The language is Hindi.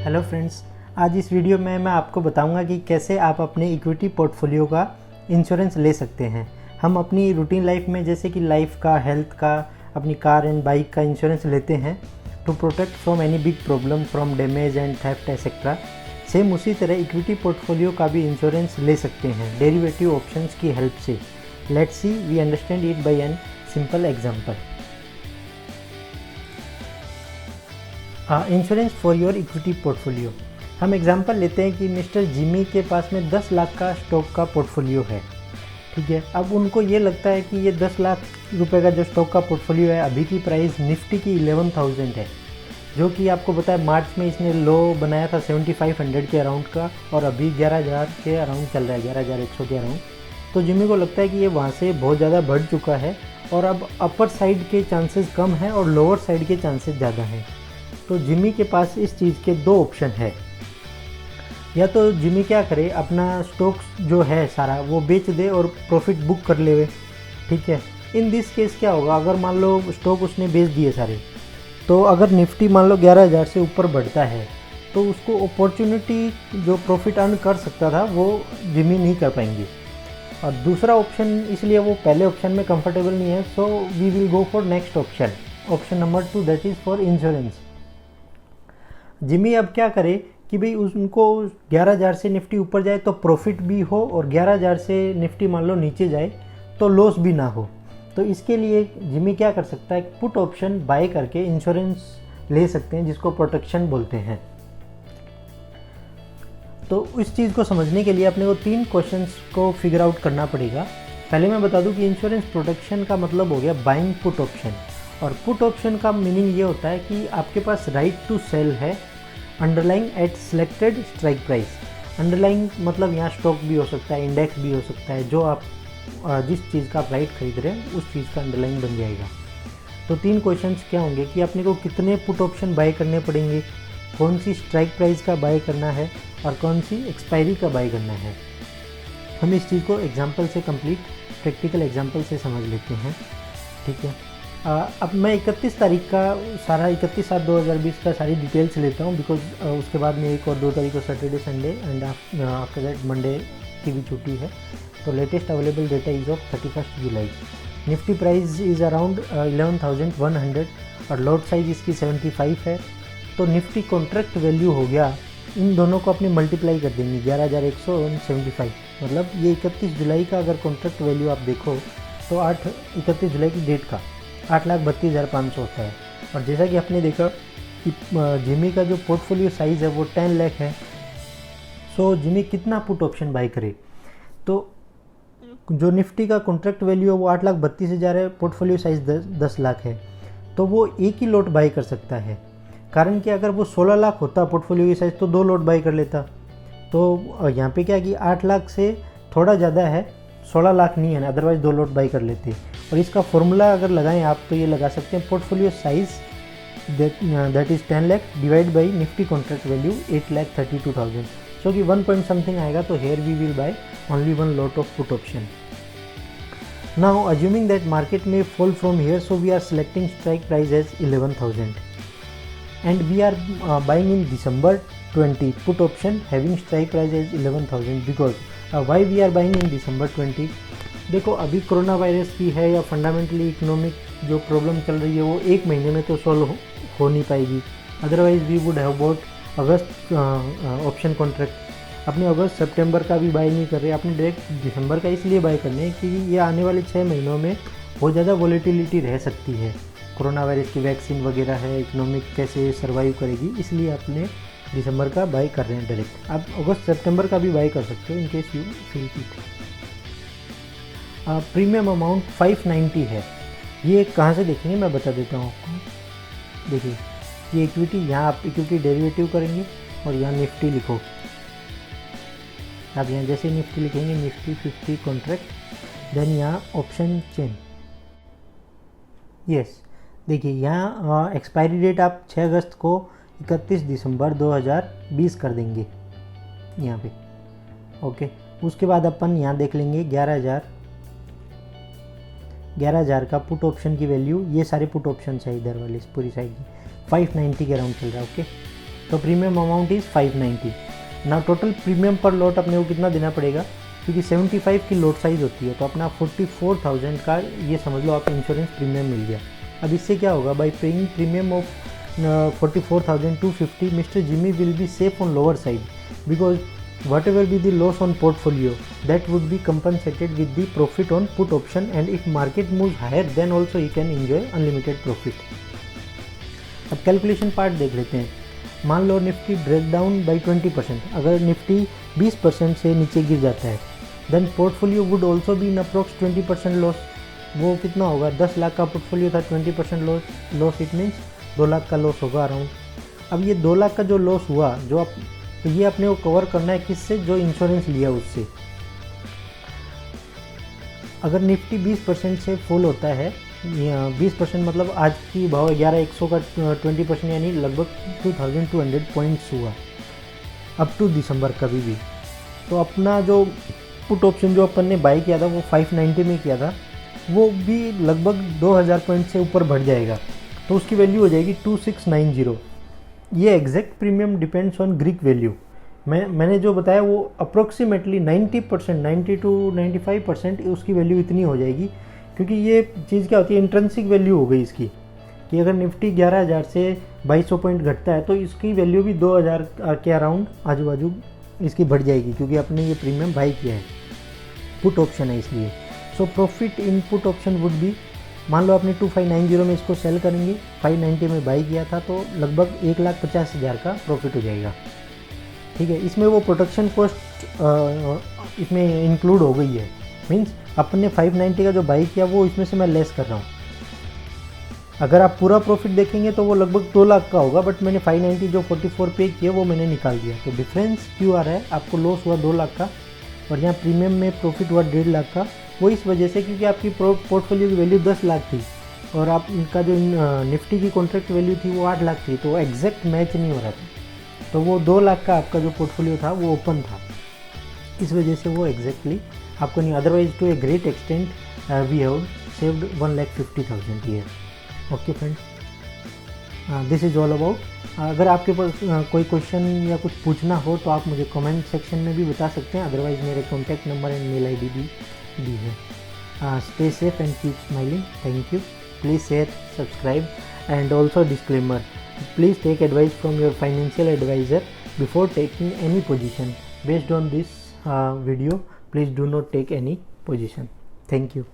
हेलो फ्रेंड्स, आज इस वीडियो में मैं आपको बताऊंगा कि कैसे आप अपने इक्विटी पोर्टफोलियो का इंश्योरेंस ले सकते हैं। हम अपनी रूटीन लाइफ में जैसे कि लाइफ का, हेल्थ का, अपनी कार एंड बाइक का इंश्योरेंस लेते हैं to protect from any big problem from damage and theft etcetera. Same उसी तरह इक्विटी पोर्टफोलियो का भी इंश्योरेंस ले सकते हैं डेरिवेटिव ऑप्शंस की हेल्प से। Let's see we understand it by an simple example. Insurance for your equity portfolio. हम एग्जांपल लेते हैं कि मिस्टर जिमी के पास में 10 लाख का स्टॉक का पोर्टफोलियो है, ठीक है। अब उनको ये लगता है कि ये 10 लाख रुपए का जो स्टॉक का पोर्टफोलियो है, अभी की प्राइस निफ्टी की 11,000 है, जो कि आपको पता है मार्च में इसने लो बनाया था 7500 के अराउंड का, और अभी 11,000 के अराउंड चल रहा है, 11,100 के अराउंड। तो जिमी को लगता है कि ये वहाँ से बहुत ज़्यादा बढ़ चुका है और अब अपर साइड के चांसेस कम हैं और लोअर साइड के चांसेस ज़्यादा हैं। तो जिमी के पास इस चीज़ के दो ऑप्शन है। या तो जिमी क्या करे, अपना स्टॉक जो है सारा वो बेच दे और प्रॉफिट बुक कर ले, ठीक है। इन दिस केस क्या होगा, अगर मान लो स्टॉक उसने बेच दिए सारे, तो अगर निफ्टी मान लो 11,000 से ऊपर बढ़ता है तो उसको अपॉर्चुनिटी जो प्रॉफिट अर्न कर सकता था वो जिमी नहीं कर पाएंगे। और दूसरा ऑप्शन, इसलिए वो पहले ऑप्शन में कंफर्टेबल नहीं है, so we will go for next option, option number 2, that is for insurance. Jimmy अब क्या करे कि भाई उनको 11,000 से निफ्टी ऊपर जाए तो प्रॉफिट भी हो और 11,000 से निफ्टी मान लो नीचे जाए तो लॉस भी ना हो। तो इसके लिए जिमी क्या कर सकता है, पुट ऑप्शन बाय करके इंश्योरेंस ले सकते हैं, जिसको प्रोटेक्शन बोलते हैं। तो इस चीज़ को समझने के लिए अपने को 3 क्वेश्चंस को फिगर आउट करना पड़ेगा। पहले मैं बता दूं कि इंश्योरेंस प्रोटेक्शन का मतलब हो गया बाइंग पुट ऑप्शन, और पुट ऑप्शन का मीनिंग ये होता है कि आपके पास राइट टू सेल है underlying at selected strike price. Underlying मतलब यहाँ स्टॉक भी हो सकता है, इंडेक्स भी हो सकता है, जो आप जिस चीज़ का आप राइट खरीद रहे हैं उस चीज़ का अंडरलाइंग बन जाएगा। तो 3 क्वेश्चंस क्या होंगे कि अपने को कितने पुट ऑप्शन बाय करने पड़ेंगे, कौन सी स्ट्राइक प्राइस का बाय करना है और कौन सी एक्सपायरी का बाय करना है। हम इस चीज़ को एग्जाम्पल से कंप्लीट प्रैक्टिकल एग्जाम्पल से समझ लेते हैं, ठीक है। अब मैं 31 तारीख का सारा 31/7/2020 का सारी डिटेल्स लेता हूँ, बिकॉज उसके बाद में 1 और 2 तारीख को Saturday Sunday and after that Monday की भी छुट्टी है। तो latest available data is of 31 July. Nifty price is around 11,100 और लॉट साइज इसकी 75 है। तो निफ्टी कॉन्ट्रैक्ट वैल्यू हो गया, इन दोनों को अपने मल्टीप्लाई कर देंगे, 11,100 और 75, मतलब ये 31 जुलाई का अगर कॉन्ट्रैक्ट वैल्यू आप देखो तो 31 जुलाई की डेट का 8,32,500 होता है। और जैसा कि आपने देखा कि जिमी का जो पोर्टफोलियो साइज़ है वो 10 लाख है। सो जिमी कितना पुट ऑप्शन बाय करे, तो जो निफ्टी का कॉन्ट्रैक्ट वैल्यू है वो 8,32,000 है, पोर्टफोलियो साइज़ 10 लाख है, तो वो एक ही लॉट बाय कर सकता है। कारण कि अगर वो 16 लाख होता पोर्टफोलियो की साइज़ तो 2 लॉट बाय कर लेता। तो यहाँ पे क्या कि 8 लाख से थोड़ा ज़्यादा है, 16 लाख नहीं है ना, अदरवाइज़ 2 लॉट बाय कर लेते। और इसका फॉर्मूला अगर लगाएं आप तो ये लगा सकते हैं, portfolio size that is 10 lakh divide by Nifty contract value 8,32,000, so कि 1 पॉइंट समथिंग आएगा। तो here we will buy only 1 lot of put option. Now assuming that market में fall from here, so we are selecting strike price as 11,000 and we are buying in December 20 put option having strike price as 11,000 because why we are buying in December 20। देखो अभी कोरोना वायरस की है या फंडामेंटली इकोनॉमिक जो प्रॉब्लम चल रही है वो एक महीने में तो सॉल्व हो नहीं पाएगी, otherwise we would have bought August option contract. अपने अगस्त सितंबर का भी बाय नहीं कर रहे, अपने डायरेक्ट दिसंबर का इसलिए बाय करने हैं कि ये आने वाले 6 महीनों में बहुत ज़्यादा वॉलेटिलिटी रह सकती है। कोरोना वायरस की वैक्सीन वगैरह है, इकोनॉमिक कैसे सर्वाइव करेगी, इसलिए अपने दिसंबर का बाय कर रहे हैं डायरेक्ट। आप अगस्त सितंबर का भी बाय कर सकते हो in case you feel it. Premium amount 590 है। ये कहाँ से देखेंगे मैं बता देता हूँ आपको। देखिए ये इक्विटी, यहाँ आप इक्विटी डेरिवेटिव करेंगे और यहाँ निफ्टी लिखो। आप यहाँ जैसे निफ्टी लिखेंगे, निफ्टी 50 कॉन्ट्रैक्ट, देन यहाँ ऑप्शन चेन, यस। देखिए यहाँ एक्सपायरी डेट आप 6 अगस्त को 31 दिसंबर 2020 कर देंगे यहाँ पे, ओके। उसके बाद अपन यहाँ देख लेंगे 11,000 का पुट ऑप्शन की वैल्यू, ये सारे पुट ऑप्शन है इधर वाले पूरी साइड 590 के अराउंड चल रहा है, ओके। तो प्रीमियम अमाउंट इज़ 590। ना टोटल प्रीमियम पर लॉट अपने को कितना देना पड़ेगा, क्योंकि 75 की लॉट साइज़ होती है, तो अपना 44,000 का ये समझ लो आप इंश्योरेंस प्रीमियम मिल गया। अब इससे क्या होगा, by paying premium of 44,250 mister Jimmy will be safe on lower side, because whatever be the loss on portfolio that would be compensated with the profit on put option, and if market moves higher then also he can enjoy unlimited profit। अब कैलकुलेशन पार्ट देख लेते हैं। मान लो निफ्टी ब्रेक डाउन बाई 20%, अगर निफ्टी 20% से नीचे गिर जाता है, then portfolio would also be in approx 20% loss. वो कितना होगा, 10 लाख का पोर्टफोलियो था, 20% लॉस इट मीन्स 2 लाख का लॉस होगा अराउंड। अब ये 2 लाख का जो लॉस हुआ, जो आप तो ये अपने को कवर करना है किससे, जो इंश्योरेंस लिया उससे। अगर निफ्टी 20% से फॉल होता है, 20% मतलब आज की भाव 11,100 का 20% यानी लगभग 2200 पॉइंट्स हुआ अप टू दिसंबर कभी भी, तो अपना जो पुट ऑप्शन जो अपन ने बाई किया था वो 590 में किया था, वो भी लगभग 2000 पॉइंट से ऊपर बढ़ जाएगा, तो उसकी वैल्यू हो जाएगी 2690। ये exact premium depends on Greek value. मैंने जो बताया वो अप्रोक्सीमेटली 90%, 90 to 95% उसकी वैल्यू इतनी हो जाएगी, क्योंकि ये चीज़ क्या होती है, इंट्रिंसिक वैल्यू हो गई इसकी, कि अगर निफ्टी 11,000 से 2200 पॉइंट घटता है तो इसकी वैल्यू भी 2000 के अराउंड आजू बाजू इसकी बढ़ जाएगी, क्योंकि आपने ये प्रीमियम बाई किया है, पुट ऑप्शन है इसलिए। So profit in put option would be, मान लो आपने 2590 में इसको सेल करेंगे, 590 में बाई किया था, तो लगभग 1,50,000 का प्रॉफिट हो जाएगा। ठीक है, इसमें वो प्रोटेक्शन कॉस्ट इसमें इंक्लूड हो गई है, मींस अपने 590 का जो बाई किया वो इसमें से मैं लेस कर रहा हूँ। अगर आप पूरा प्रॉफिट देखेंगे तो वो लगभग 2 लाख का होगा, बट मैंने 590 जो 44 पे किया वो मैंने निकाल दिया, तो डिफरेंस क्यों आ रहा है, आपको लॉस हुआ 2 लाख का और यहाँ प्रीमियम में प्रॉफिट हुआ 1.5 लाख का। वो इस वजह से क्योंकि आपकी पोर्टफोलियो की वैल्यू 10 लाख थी और आप इनका जो निफ्टी की कॉन्ट्रैक्ट वैल्यू थी वो 8 लाख थी, तो एग्जैक्ट मैच नहीं हो रहा था, तो वो 2 लाख का आपका जो पोर्टफोलियो था वो ओपन था, इस वजह से वो एग्जैक्टली आपको नहीं। Otherwise to a great extent we have saved 1,50,000 year. Okay friends, this is all about. अगर आपके पास कोई क्वेश्चन या कुछ पूछना हो तो आप मुझे कमेंट सेक्शन में भी बता सकते हैं, अदरवाइज मेरे contact number and mail ID भी दी है। Stay safe and keep smiling. Thank you. Please share, subscribe and also disclaimer, please take advice from your financial advisor before taking any position. Based on this video, please do not take any position. Thank you.